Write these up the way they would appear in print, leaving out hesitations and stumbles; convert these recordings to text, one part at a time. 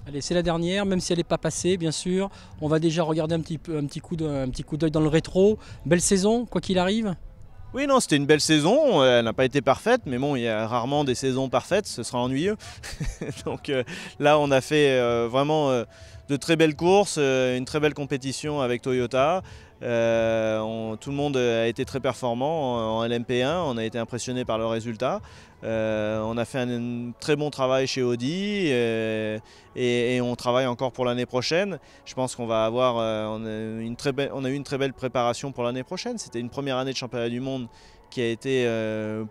Allez, c'est la dernière, même si elle n'est pas passée, bien sûr. On va déjà regarder un petit coup d'œil dans le rétro. Belle saison, quoi qu'il arrive. Oui, non, c'était une belle saison. Elle n'a pas été parfaite, mais bon, il y a rarement des saisons parfaites, ce sera ennuyeux. Donc là, on a fait vraiment de très belles courses, une très belle compétition avec Toyota. Tout le monde a été très performant en LMP1, on a été impressionné par le résultat. On a fait un très bon travail chez Audi et on travaille encore pour l'année prochaine. Je pense qu'on va avoir on a eu une très belle préparation pour l'année prochaine. C'était une première année de championnat du monde qui a été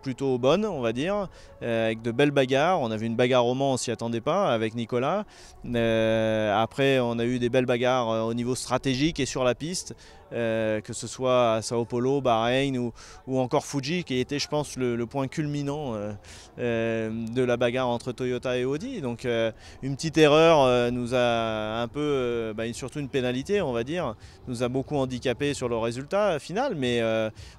plutôt bonne, on va dire, avec de belles bagarres. On a vu une bagarre au Mans, on ne s'y attendait pas, avec Nicolas. Après, on a eu des belles bagarres au niveau stratégique et sur la piste, que ce soit à Sao Paulo, Bahreïn ou encore Fuji, qui était, je pense, le point culminant de la bagarre entre Toyota et Audi. Donc une petite erreur nous a un peu, surtout une pénalité, on va dire, nous a beaucoup handicapé sur le résultat final, mais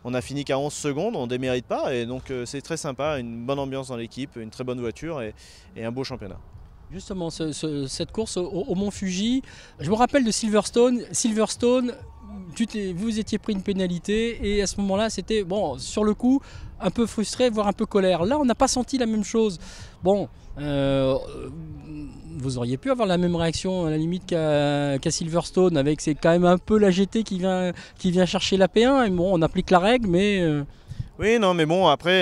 on a fini qu'à 11 secondes, on ne démérite pas, et donc c'est très sympa, une bonne ambiance dans l'équipe, une très bonne voiture et un beau championnat. Justement, cette course au Mont Fuji, je me rappelle de Silverstone. Silverstone, vous étiez pris une pénalité et à ce moment-là, c'était, bon, sur le coup, un peu frustré, voire un peu colère. Là, on n'a pas senti la même chose. Bon, vous auriez pu avoir la même réaction à la limite qu'à Silverstone, avec c'est quand même un peu la GT qui vient chercher la P1. Et bon, on applique la règle, mais... Oui, non, mais bon, après,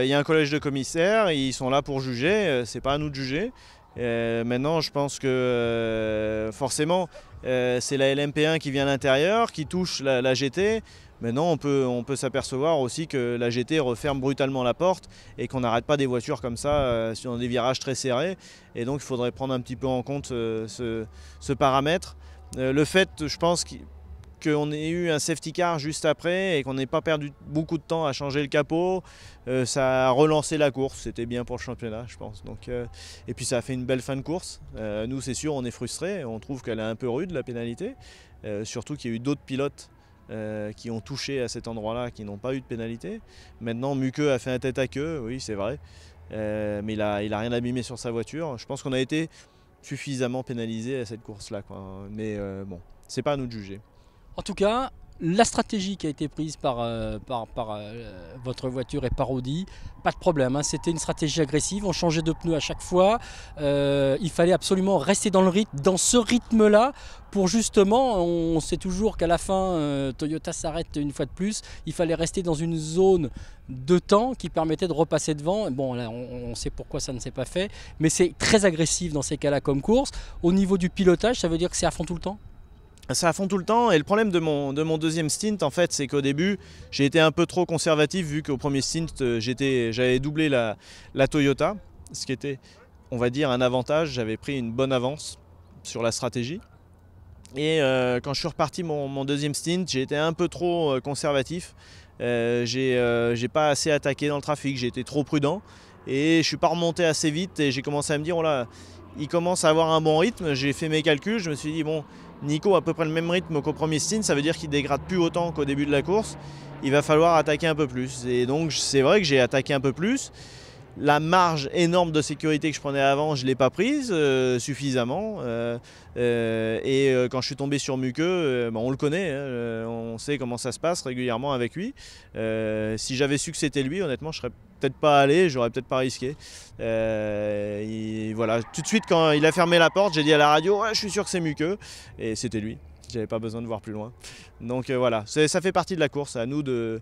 il y a un collège de commissaires, ils sont là pour juger, c'est pas à nous de juger. Maintenant, je pense que forcément, c'est la LMP1 qui vient à l'intérieur, qui touche la GT. Maintenant, on peut s'apercevoir aussi que la GT referme brutalement la porte et qu'on n'arrête pas des voitures comme ça sur des virages très serrés. Et donc, il faudrait prendre un petit peu en compte ce paramètre. Le fait, je pense, qu'on ait eu un safety car juste après et qu'on n'ait pas perdu beaucoup de temps à changer le capot, ça a relancé la course, c'était bien pour le championnat, je pense. Donc, et puis ça a fait une belle fin de course. Nous, c'est sûr, on est frustrés, on trouve qu'elle est un peu rude, la pénalité, surtout qu'il y a eu d'autres pilotes qui ont touché à cet endroit-là, qui n'ont pas eu de pénalité. Maintenant, Muke a fait un tête à queue, oui, c'est vrai, mais il a rien abîmé sur sa voiture. Je pense qu'on a été suffisamment pénalisé à cette course-là, quoi. Mais bon, c'est pas à nous de juger. En tout cas, la stratégie qui a été prise par votre voiture et par Audi, pas de problème, hein. C'était une stratégie agressive, on changeait de pneus à chaque fois. Il fallait absolument rester dans le rythme, dans ce rythme-là, pour justement, on sait toujours qu'à la fin, Toyota s'arrête une fois de plus. Il fallait rester dans une zone de temps qui permettait de repasser devant. Bon, là, on sait pourquoi ça ne s'est pas fait, mais c'est très agressif dans ces cas-là comme course. Au niveau du pilotage, ça veut dire que c'est à fond tout le temps ? C'est à fond tout le temps, et le problème de mon deuxième stint, en fait, c'est qu'au début, j'ai été un peu trop conservatif, vu qu'au premier stint, j'avais doublé la Toyota, ce qui était, on va dire, un avantage. J'avais pris une bonne avance sur la stratégie. Et quand je suis reparti mon deuxième stint, j'ai été un peu trop conservatif. J'ai pas assez attaqué dans le trafic, j'ai été trop prudent. Et je suis pas remonté assez vite, et j'ai commencé à me dire, oh là, il commence à avoir un bon rythme. J'ai fait mes calculs, je me suis dit, bon, Nico a à peu près le même rythme qu'au premier stint, ça veut dire qu'il dégrade plus autant qu'au début de la course. Il va falloir attaquer un peu plus. Et donc c'est vrai que j'ai attaqué un peu plus. La marge énorme de sécurité que je prenais avant, je ne l'ai pas prise suffisamment. Quand je suis tombé sur Muke, on le connaît, hein, on sait comment ça se passe régulièrement avec lui. Si j'avais su que c'était lui, honnêtement, je ne serais peut-être pas allé, j'aurais peut-être pas risqué. Voilà. Tout de suite, quand il a fermé la porte, j'ai dit à la radio, ouais, je suis sûr que c'est Muke. Et c'était lui. J'avais pas besoin de voir plus loin. Donc voilà, ça fait partie de la course, à nous de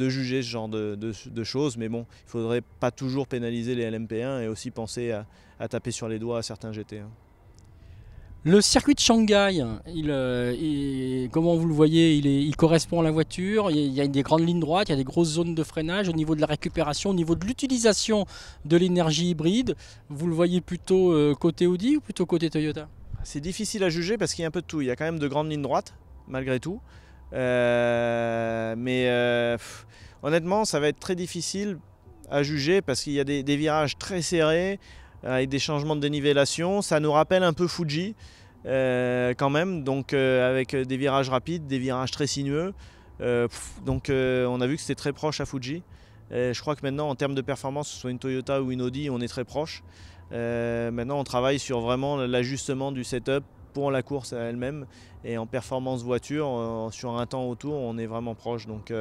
juger ce genre de choses, mais bon, il ne faudrait pas toujours pénaliser les LMP1 et aussi penser à taper sur les doigts à certains GT. Le circuit de Shanghai, comment vous le voyez, il correspond à la voiture, il y a des grandes lignes droites, il y a des grosses zones de freinage au niveau de la récupération, au niveau de l'utilisation de l'énergie hybride. Vous le voyez plutôt côté Audi ou plutôt côté Toyota ? C'est difficile à juger parce qu'il y a un peu de tout. Il y a quand même de grandes lignes droites, malgré tout. Honnêtement, ça va être très difficile à juger parce qu'il y a des virages très serrés avec des changements de dénivellation. Ça nous rappelle un peu Fuji quand même, donc avec des virages rapides, des virages très sinueux. On a vu que c'était très proche à Fuji. Je crois que maintenant, en termes de performance, que ce soit une Toyota ou une Audi, on est très proche. Maintenant, on travaille sur vraiment l'ajustement du setup pour la course elle-même, et en performance voiture, sur un temps autour, on est vraiment proche. Donc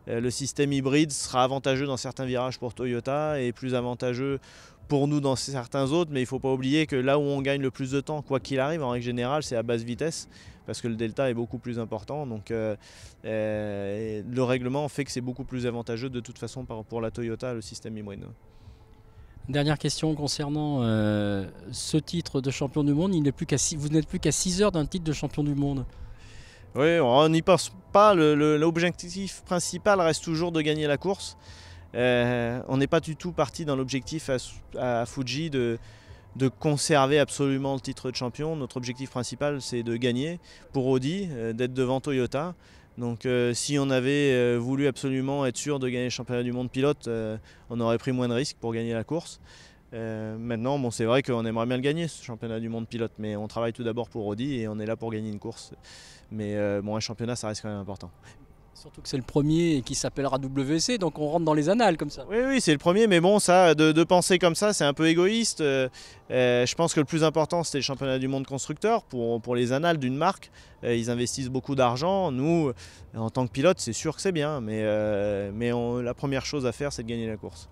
le système hybride sera avantageux dans certains virages pour Toyota et plus avantageux pour nous dans certains autres, mais il ne faut pas oublier que là où on gagne le plus de temps, quoi qu'il arrive, en règle générale, c'est à basse vitesse, parce que le delta est beaucoup plus important. Donc le règlement fait que c'est beaucoup plus avantageux de toute façon pour la Toyota, le système hybride. Dernière question concernant ce titre de champion du monde. Vous n'êtes plus qu'à 6 heures d'un titre de champion du monde. Oui, on n'y pense pas. L'objectif principal reste toujours de gagner la course. On n'est pas du tout parti dans l'objectif à Fuji de conserver absolument le titre de champion. Notre objectif principal, c'est de gagner pour Audi, d'être devant Toyota. Donc si on avait voulu absolument être sûr de gagner le championnat du monde pilote, on aurait pris moins de risques pour gagner la course. Maintenant, bon, c'est vrai qu'on aimerait bien le gagner, ce championnat du monde pilote, mais on travaille tout d'abord pour Audi et on est là pour gagner une course. Mais bon, un championnat, ça reste quand même important. Surtout que c'est le premier et qui s'appellera WC, donc on rentre dans les annales comme ça. Oui, oui, c'est le premier, mais bon, ça, de penser comme ça, c'est un peu égoïste. Je pense que le plus important, c'était le championnat du monde constructeur pour les annales d'une marque. Ils investissent beaucoup d'argent. Nous, en tant que pilote, c'est sûr que c'est bien, mais la première chose à faire, c'est de gagner la course.